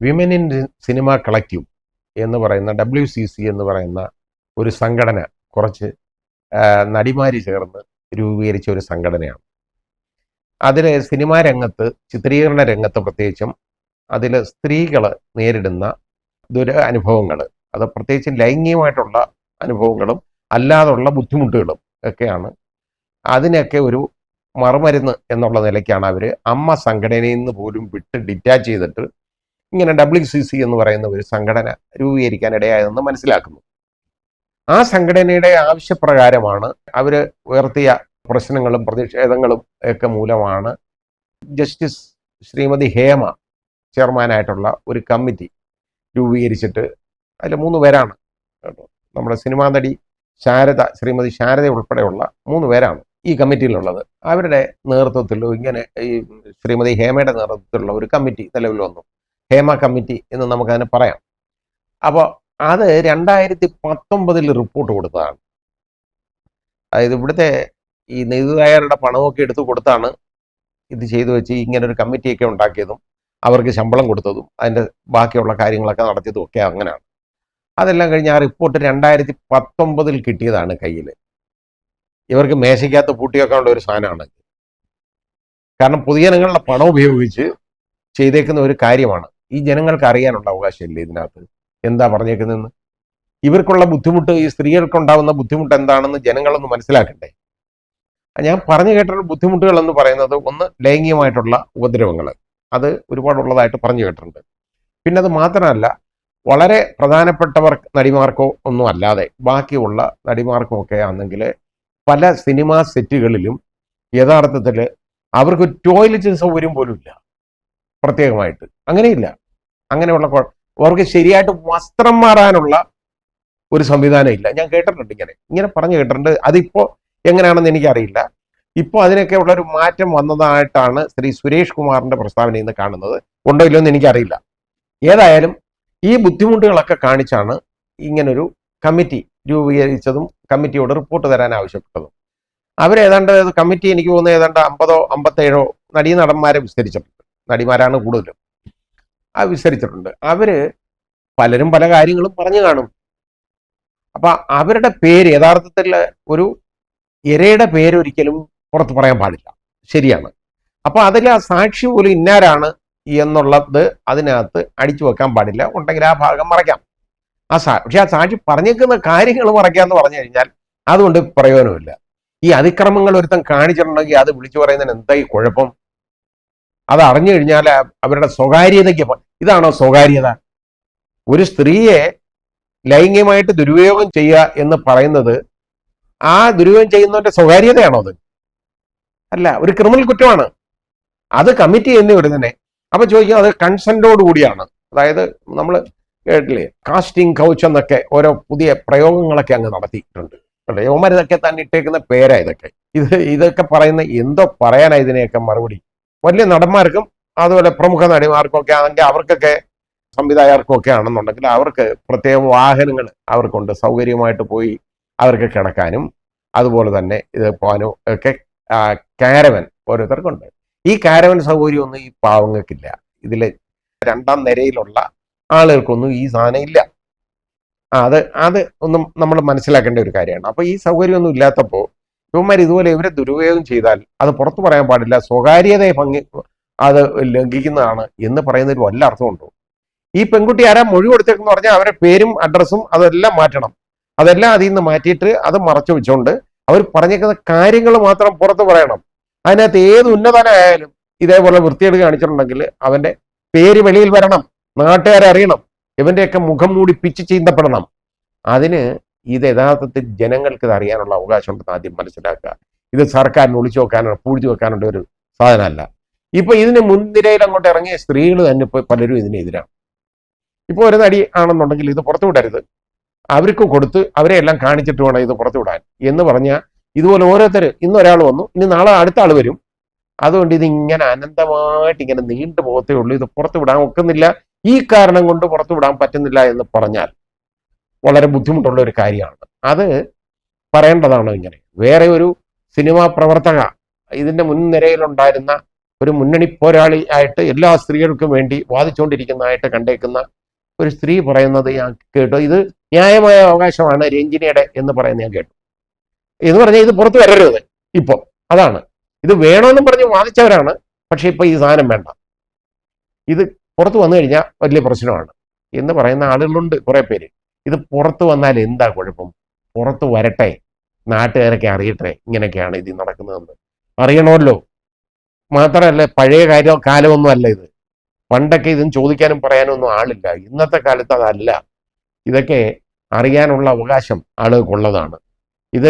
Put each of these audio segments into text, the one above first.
Women in cinema collective എന്ന് പറയുന്ന WCC എന്ന് പറയുന്ന ഒരു സംഘടന, കുറച്ച് നടിമാരി ചേർന്ന് രൂപീകരിച്ച ഒരു സംഘടനയാണ്. അതിൽ സിനിമാ രംഗത്ത്, ചിത്രീകരണ രംഗത്ത് പ്രത്യേകിച്ചും അതിൽ സ്ത്രീകൾ നേരിടുന്ന അനുഭവങ്ങൾ, അത് പ്രത്യേകിച്ചും ലൈംഗികമായിട്ടുള്ള അനുഭവങ്ങളും അല്ലാതുള്ള ബുദ്ധിമുട്ടുകളും ഒക്കെയാണ്. അതിനൊക്കെ ഒരു മറുമരുന്ന് എന്നുള്ള നിലയ്ക്കാണ് അവർ അമ്മ സംഘടനയിൽ നിന്ന് പോലും വിട്ട് ഡിറ്റാച്ച് ചെയ്തിട്ട് ഇങ്ങനെ WCC എന്ന് പറയുന്ന ഒരു സംഘടന രൂപീകരിക്കാനിടയായതെന്ന് മനസ്സിലാക്കുന്നു. ആ സംഘടനയുടെ ആവശ്യപ്രകാരമാണ് അവർ ഉയർത്തിയ പ്രശ്നങ്ങളും പ്രതിഷേധങ്ങളും ഒക്കെ മൂലമാണ് ജസ്റ്റിസ് ശ്രീമതി ഹേമ ചെയർമാനായിട്ടുള്ള ഒരു കമ്മിറ്റി രൂപീകരിച്ചിട്ട് അതിൽ 3 പേരാണ് കേട്ടോ. നമ്മുടെ സിനിമാ നടി ശാരദ, ശ്രീമതി ശാരദ ഉൾപ്പെടെയുള്ള 3 പേരാണ് ഈ കമ്മിറ്റിയിലുള്ളത്. അവരുടെ നേതൃത്വത്തിൽ ഇങ്ങനെ ഈ ശ്രീമതി ഹേമയുടെ നേതൃത്വത്തിലുള്ള ഒരു കമ്മിറ്റി നിലവിൽ വന്നു. ഹേമ കമ്മിറ്റി എന്ന് നമുക്കതിന് പറയാം. അപ്പോൾ അത് 2019 റിപ്പോർട്ട് കൊടുത്തതാണ്. അതായത് ഇവിടുത്തെ ഈ നികുതിദായകരുടെ പണമൊക്കെ എടുത്തു കൊടുത്താണ് ഇത് ചെയ്തു വെച്ച് ഇങ്ങനൊരു കമ്മിറ്റിയൊക്കെ ഉണ്ടാക്കിയതും അവർക്ക് ശമ്പളം കൊടുത്തതും അതിൻ്റെ ബാക്കിയുള്ള കാര്യങ്ങളൊക്കെ നടത്തിയതും ഒക്കെ അങ്ങനെയാണ്. അതെല്ലാം കഴിഞ്ഞ് ആ റിപ്പോർട്ട് 2019 കിട്ടിയതാണ് കയ്യിൽ. ഇവർക്ക് മേശയ്ക്കകത്ത് പൂട്ടിയൊക്കെ ഉള്ള ഒരു സാധനമാണ്. കാരണം പൊതുജനങ്ങളുടെ പണം ഉപയോഗിച്ച് ചെയ്തേക്കുന്ന ഒരു കാര്യമാണ്. ഈ ജനങ്ങൾക്ക് അറിയാനുള്ള അവകാശമില്ല ഇതിനകത്ത് എന്താ പറഞ്ഞേക്കുന്നതെന്ന്. ഇവർക്കുള്ള ബുദ്ധിമുട്ട്, ഈ സ്ത്രീകൾക്കുണ്ടാവുന്ന ബുദ്ധിമുട്ട് എന്താണെന്ന് ജനങ്ങളൊന്ന് മനസ്സിലാക്കണ്ടേ. ഞാൻ പറഞ്ഞു കേട്ടിട്ടുള്ള ബുദ്ധിമുട്ടുകൾ എന്ന് പറയുന്നത്, ഒന്ന് ലൈംഗികമായിട്ടുള്ള ഉപദ്രവങ്ങൾ, അത് ഒരുപാടുള്ളതായിട്ട് പറഞ്ഞു കേട്ടിട്ടുണ്ട്. പിന്നെ അത് മാത്രമല്ല, വളരെ പ്രധാനപ്പെട്ടവർ നടിമാർക്കോ ഒന്നും അല്ലാതെ ബാക്കിയുള്ള നടിമാർക്കും ഒക്കെ ആണെങ്കിൽ പല സിനിമാ സെറ്റുകളിലും യഥാർത്ഥത്തിൽ അവർക്ക് ടോയ്ലറ്റ് സൗകര്യം പോലും ഇല്ല. പ്രത്യേകമായിട്ട് അങ്ങനെയില്ല. അങ്ങനെയുള്ള അവർക്ക് ശരിയായിട്ട് വസ്ത്രം മാറാനുള്ള ഒരു സംവിധാനം ഇല്ല. ഞാൻ കേട്ടിട്ടുണ്ട്, ഇങ്ങനെ പറഞ്ഞു കേട്ടിട്ടുണ്ട്. അതിപ്പോൾ എങ്ങനെയാണെന്ന് എനിക്കറിയില്ല. ഇപ്പോൾ അതിനൊക്കെ ഉള്ളൊരു മാറ്റം വന്നതായിട്ടാണ് ശ്രീ സുരേഷ് കുമാറിന്റെ പ്രസ്താവനയിൽ നിന്ന് കാണുന്നത്. ഉണ്ടോ ഇല്ലയോ എന്ന് എനിക്കറിയില്ല. ഏതായാലും ഈ ബുദ്ധിമുട്ടുകളൊക്കെ കാണിച്ചാണ് ഇങ്ങനൊരു കമ്മിറ്റി രൂപീകരിച്ചതും കമ്മിറ്റിയോട് റിപ്പോർട്ട് തരാൻ ആവശ്യപ്പെട്ടതും. അവരേതാണ്ട് കമ്മിറ്റി എനിക്ക് തോന്നുന്നത് ഏതാണ്ട് 50 57 നടന്മാരെ വിസ്തരിച്ചിട്ടുണ്ട്. നടിമാരാണ് കൂടുതലും. ആ വിസ്തരിച്ചിട്ടുണ്ട്. അവര് പലരും പല കാര്യങ്ങളും പറഞ്ഞു കാണും. അപ്പൊ അവരുടെ പേര്, യഥാർത്ഥത്തിൽ ഒരു ഇരയുടെ പേര് ഒരിക്കലും പുറത്ത് പറയാൻ പാടില്ല. ശരിയാണ്. അപ്പൊ അതിൽ ആ സാക്ഷി പോലും ഇന്നാരാണ് എന്നുള്ളത് അതിനകത്ത് അടിച്ചു വെക്കാൻ പാടില്ല. ഉണ്ടെങ്കിൽ ആ ഭാഗം മറയ്ക്കാം. പക്ഷെ ആ സാക്ഷി പറഞ്ഞേക്കുന്ന കാര്യങ്ങൾ മറയ്ക്കാന്ന് പറഞ്ഞു കഴിഞ്ഞാൽ അതുകൊണ്ട് പ്രയോജനമില്ല. ഈ അതിക്രമങ്ങൾ ഒരുത്തം കാണിച്ചിട്ടുണ്ടെങ്കിൽ അത് വിളിച്ചു പറയുന്നതിന് എന്താ ഈ കുഴപ്പം? അത് അറിഞ്ഞു കഴിഞ്ഞാൽ അവരുടെ സ്വകാര്യതയ്ക്ക്, ഇതാണോ സ്വകാര്യത? ഒരു സ്ത്രീയെ ലൈംഗികമായിട്ട് ദുരുപയോഗം ചെയ്യുക എന്ന് പറയുന്നത് ആ ദുരുപയോഗം ചെയ്യുന്നവന്റെ സ്വകാര്യതയാണോ? അത് അല്ല, ഒരു ക്രിമിനൽ കുറ്റമാണ്. അത് കമ്മിറ്റി ചെയ്യുന്ന ഒരു തന്നെ. അപ്പൊ ചോദിക്കും, അത് കൺസെന്റോട് കൂടിയാണ്. അതായത് നമ്മൾ കേട്ടില്ലേ, കാസ്റ്റിംഗ് കൗച്ച് എന്നൊക്കെ ഓരോ പുതിയ പ്രയോഗങ്ങളൊക്കെ അങ്ങ് നടത്തിയിട്ടുണ്ട്. യവന്മാർ ഇതൊക്കെ തന്നെ ഇട്ടേക്കുന്ന പേരാ ഇതൊക്കെ. ഇതൊക്കെ പറയുന്ന എന്തോ പറയാനാ ഇതിനെയൊക്കെ മറുപടി? വലിയ നടന്മാർക്കും അതുപോലെ പ്രമുഖ നടിമാർക്കും ഒക്കെ ആണെങ്കിൽ അവർക്കൊക്കെ, സംവിധായകർക്കും ഒക്കെ ആണെന്നുണ്ടെങ്കിൽ അവർക്ക് പ്രത്യേക വാഹനങ്ങൾ അവർക്കുണ്ട്. സൗകര്യമായിട്ട് പോയി അവർക്ക് കിടക്കാനും അതുപോലെ തന്നെ ഇത് പോകാനും ഒക്കെ കാരവൻ ഓരോരുത്തർക്കുണ്ട്. ഈ കാരവൻ സൗകര്യമൊന്നും ഈ പാവങ്ങൾക്കില്ല. ഇതിലെ 2ാം നിരയിലുള്ള ആളുകൾക്കൊന്നും ഈ സാധനം ഇല്ല. അത് ഒന്നും നമ്മൾ മനസ്സിലാക്കേണ്ട ഒരു കാര്യമാണ്. അപ്പൊ ഈ സൗകര്യമൊന്നും ഇല്ലാത്തപ്പോൾ ഇവന്മാർ ഇതുപോലെ ഇവരെ ദുരുപയോഗം ചെയ്താൽ അത് പുറത്തു പറയാൻ പാടില്ല, സ്വകാര്യതയെ അത് ലംഘിക്കുന്നതാണ് എന്ന് പറയുന്നതിൽ വല്ല അർത്ഥമുണ്ടോ? ഈ പെൺകുട്ടി ആരാ മൊഴി കൊടുത്തേക്കെന്ന് പറഞ്ഞാൽ അവരുടെ പേരും അഡ്രസ്സും അതെല്ലാം മാറ്റണം. അതെല്ലാം അതിൽ നിന്ന് മാറ്റിയിട്ട് അത് മറച്ചു വെച്ചുകൊണ്ട് അവർ പറഞ്ഞേക്കുന്ന കാര്യങ്ങൾ മാത്രം പുറത്ത് പറയണം. അതിനകത്ത് ഏത് ഉന്നതനായാലും ഇതേപോലെ വൃത്തികേട് കാണിച്ചിട്ടുണ്ടെങ്കിൽ അവന്റെ പേര് വെളിയിൽ വരണം, നാട്ടുകാരെ അറിയണം, ഇവന്റെയൊക്കെ മുഖം മൂടി പിച്ച് ചീന്തപ്പെടണം. അതിന് ഇത് യഥാർത്ഥത്തിൽ ജനങ്ങൾക്ക് ഇത് അറിയാനുള്ള അവകാശമുണ്ടെന്ന് ആദ്യം മനസ്സിലാക്കുക. ഇത് സർക്കാരിന് ഒളിച്ചു വെക്കാനുള്ള, പൂഴ്ത്തി വെക്കാനുള്ള ഒരു സാധനമല്ല. ഇപ്പൊ ഇതിന് മുൻനിരയിൽ അങ്ങോട്ട് ഇറങ്ങിയ സ്ത്രീകൾ തന്നെ ഇപ്പൊ പലരും ഇതിനെതിരാണ്. ഇപ്പൊ ഒരു നടി ആണെന്നുണ്ടെങ്കിൽ ഇത് പുറത്തു വിടരുത്, അവർക്ക് കൊടുത്ത് അവരെ എല്ലാം കാണിച്ചിട്ട് വേണം ഇത് പുറത്തു വിടാൻ എന്ന് പറഞ്ഞാൽ ഇതുപോലെ ഓരോരുത്തർ, ഇന്നൊരാൾ വന്നു, ഇനി നാളെ അടുത്ത ആൾ വരും. അതുകൊണ്ട് ഇത് ഇങ്ങനെ അനന്തമായിട്ട് ഇങ്ങനെ നീണ്ടു പോകത്തേ ഉള്ളൂ. ഇത് പുറത്തു വിടാൻ ഒക്കുന്നില്ല, ഈ കാരണം കൊണ്ട് പുറത്തു വിടാൻ പറ്റുന്നില്ല എന്ന് പറഞ്ഞാൽ വളരെ ബുദ്ധിമുട്ടുള്ള ഒരു കാര്യമാണ്. അത് പറയേണ്ടതാണ്. ഇങ്ങനെ വേറെ ഒരു സിനിമാ പ്രവർത്തക, ഇതിന്റെ മുൻനിരയിലുണ്ടായിരുന്ന ഒരു മുന്നണി പോരാളി ആയിട്ട് എല്ലാ സ്ത്രീകൾക്കും വേണ്ടി വാദിച്ചുകൊണ്ടിരിക്കുന്നതായിട്ട് കണ്ടേക്കുന്ന ഒരു സ്ത്രീ പറയുന്നത് ഞാൻ കേട്ടു. ഇത് ന്യായമായ അവകാശമാണ് രഞ്ജിനിയുടെ എന്ന് പറയുന്നത് ഞാൻ കേട്ടു. എന്ന് പറഞ്ഞാൽ ഇത് പുറത്തു വരരുത് ഇപ്പോൾ. അതാണ് ഇത് വേണമെന്നും പറഞ്ഞ് വാദിച്ചവരാണ്. പക്ഷെ ഇപ്പൊ ഈ സാധനം വേണ്ട, ഇത് പുറത്തു വന്നു കഴിഞ്ഞാൽ വലിയ പ്രശ്നമാണ് എന്ന് പറയുന്ന ആളുകളുണ്ട് കുറെ പേര്. ഇത് പുറത്തു വന്നാൽ എന്താ കുഴപ്പം? പുറത്തു വരട്ടെ, നാട്ടുകാരൊക്കെ അറിയട്ടെ ഇങ്ങനെയൊക്കെയാണ് ഇത് നടക്കുന്നതെന്ന് അറിയണമല്ലോ. മാത്രമല്ല പഴയ കാലമൊന്നും അല്ല ഇത്. പണ്ടൊക്കെ ഇതും ചോദിക്കാനും പറയാനും ഒന്നും ആളില്ല. ഇന്നത്തെ കാലത്ത് അതല്ല. ഇതൊക്കെ അറിയാനുള്ള അവകാശം ആളുകൾക്കുള്ളതാണ്. ഇത്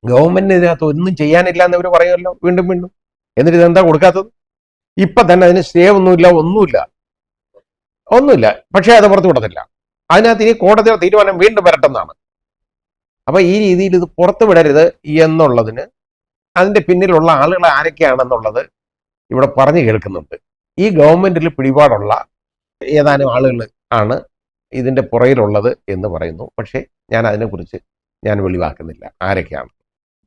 ഗവൺമെന്റിന് ഇതിനകത്ത് ഒന്നും ചെയ്യാനില്ല എന്നവർ പറയുമല്ലോ വീണ്ടും വീണ്ടും. എന്നിട്ട് ഇതെന്താ കൊടുക്കാത്തത്? ഇപ്പൊ തന്നെ അതിന് സ്റ്റേ ഒന്നുമില്ല. പക്ഷേ അത് പുറത്തു വിടത്തില്ല. അതിനകത്ത് ഇനി കോടതിയുടെ തീരുമാനം വീണ്ടും വരട്ടെന്നാണ്. അപ്പൊ ഈ രീതിയിൽ ഇത് പുറത്തു വിടരുത് എന്നുള്ളതിന് അതിന്റെ പിന്നിലുള്ള ആളുകൾ ആരൊക്കെയാണെന്നുള്ളത് ഇവിടെ പറഞ്ഞു കേൾക്കുന്നുണ്ട്. ഈ ഗവൺമെന്റിൽ പിടിപാടുള്ള ഏതാനും ആളുകൾ ആണ് ഇതിന്റെ പുറയിലുള്ളത് എന്ന് പറയുന്നു. പക്ഷേ ഞാൻ അതിനെക്കുറിച്ച് വെളിവാക്കുന്നില്ല ആരൊക്കെയാണ്.